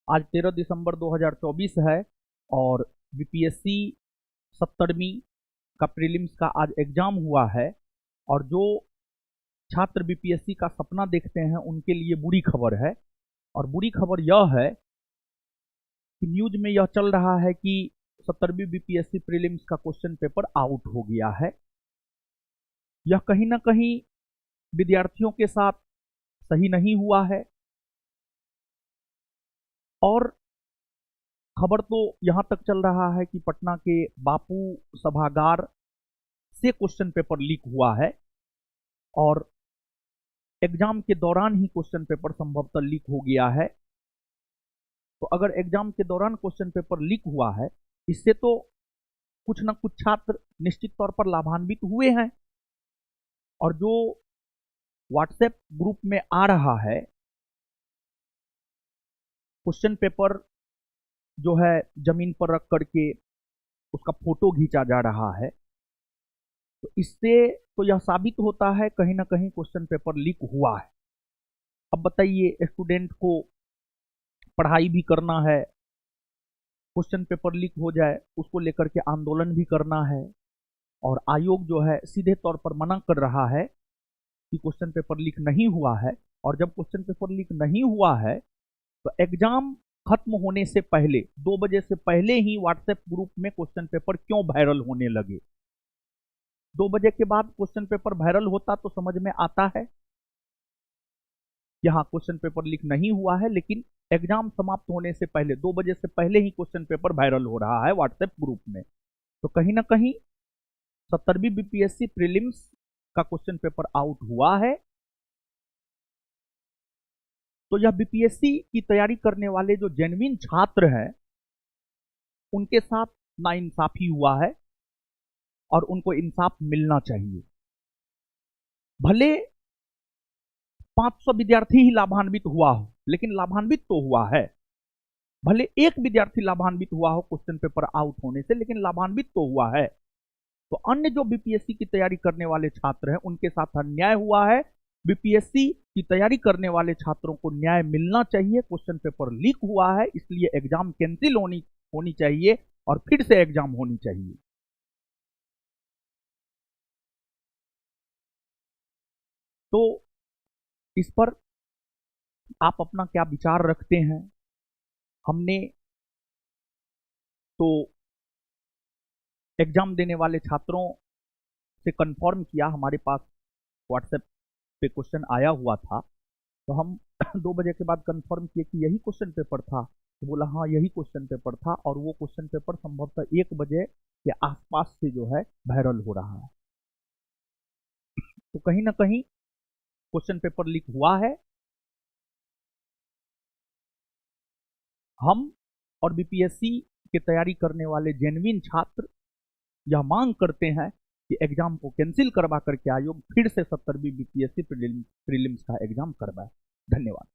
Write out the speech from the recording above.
आज 13 दिसंबर 2024 है और बीपीएससी 70वीं का प्रीलिम्स का आज एग्जाम हुआ है। और जो छात्र बीपीएससी का सपना देखते हैं उनके लिए बुरी खबर है। और बुरी खबर यह है कि न्यूज में यह चल रहा है कि 70वीं बीपीएससी प्रीलिम्स का क्वेश्चन पेपर आउट हो गया है। यह कहीं ना कहीं विद्यार्थियों के साथ सही नहीं हुआ है। और खबर तो यहां तक चल रहा है कि पटना के बापू सभागार से क्वेश्चन पेपर लीक हुआ है और एग्जाम के दौरान ही क्वेश्चन पेपर संभवतः लीक हो गया है। तो अगर एग्जाम के दौरान क्वेश्चन पेपर लीक हुआ है, इससे तो कुछ ना कुछ छात्र निश्चित तौर पर लाभान्वित हुए हैं। और जो व्हाट्सएप ग्रुप में आ रहा है क्वेश्चन पेपर जो है जमीन पर रख करके उसका फोटो खींचा जा रहा है, तो इससे तो यह साबित होता है कहीं ना कहीं क्वेश्चन पेपर लीक हुआ है। अब बताइए, स्टूडेंट को पढ़ाई भी करना है, क्वेश्चन पेपर लीक हो जाए उसको लेकर के आंदोलन भी करना है, और आयोग जो है सीधे तौर पर मना कर रहा है कि क्वेश्चन पेपर लीक नहीं हुआ है। और जब क्वेश्चन पेपर लीक नहीं हुआ है तो एग्जाम खत्म होने से पहले 2 बजे से पहले ही व्हाट्सएप ग्रुप में क्वेश्चन पेपर क्यों वायरल होने लगे। 2 बजे के बाद क्वेश्चन पेपर वायरल होता तो समझ में आता है यहाँ क्वेश्चन पेपर लीक नहीं हुआ है, लेकिन एग्जाम समाप्त होने से पहले 2 बजे से पहले ही क्वेश्चन पेपर वायरल हो रहा है व्हाट्सएप ग्रुप में। तो कहीं ना कहीं 70वीं बीपीएससी प्रीलिम्स का क्वेश्चन पेपर आउट हुआ है। तो यह बीपीएससी की तैयारी करने वाले जो जेन्युइन छात्र हैं उनके साथ नाइंसाफी हुआ है और उनको इंसाफ मिलना चाहिए। भले 500 विद्यार्थी ही लाभान्वित हुआ हो, लेकिन लाभान्वित तो हुआ है। भले एक विद्यार्थी लाभान्वित हुआ हो क्वेश्चन पेपर आउट होने से, लेकिन लाभान्वित तो हुआ है। तो अन्य जो बीपीएससी की तैयारी करने वाले छात्र हैं उनके साथ अन्याय हुआ है। बीपीएससी की तैयारी करने वाले छात्रों को न्याय मिलना चाहिए। क्वेश्चन पेपर लीक हुआ है, इसलिए एग्जाम कैंसिल होनी चाहिए और फिर से एग्जाम होनी चाहिए। तो इस पर आप अपना क्या विचार रखते हैं? हमने तो एग्जाम देने वाले छात्रों से कंफर्म किया, हमारे पास व्हाट्सएप पे क्वेश्चन आया हुआ था, तो हम 2 बजे के बाद कंफर्म किए कि यही क्वेश्चन पेपर था। तो बोला हाँ यही क्वेश्चन पेपर था, और वो क्वेश्चन पेपर संभवतः 1 बजे के आसपास से जो है वायरल हो रहा है। तो कहीं ना कहीं क्वेश्चन पेपर लीक हुआ है। हम और बीपीएससी की तैयारी करने वाले जेन्युइन छात्र यह मांग करते हैं कि एग्जाम को कैंसिल करवा करके आयोग फिर से 70वीं बीपीएससी प्रीलिम्स का एग्जाम करवाए। धन्यवाद।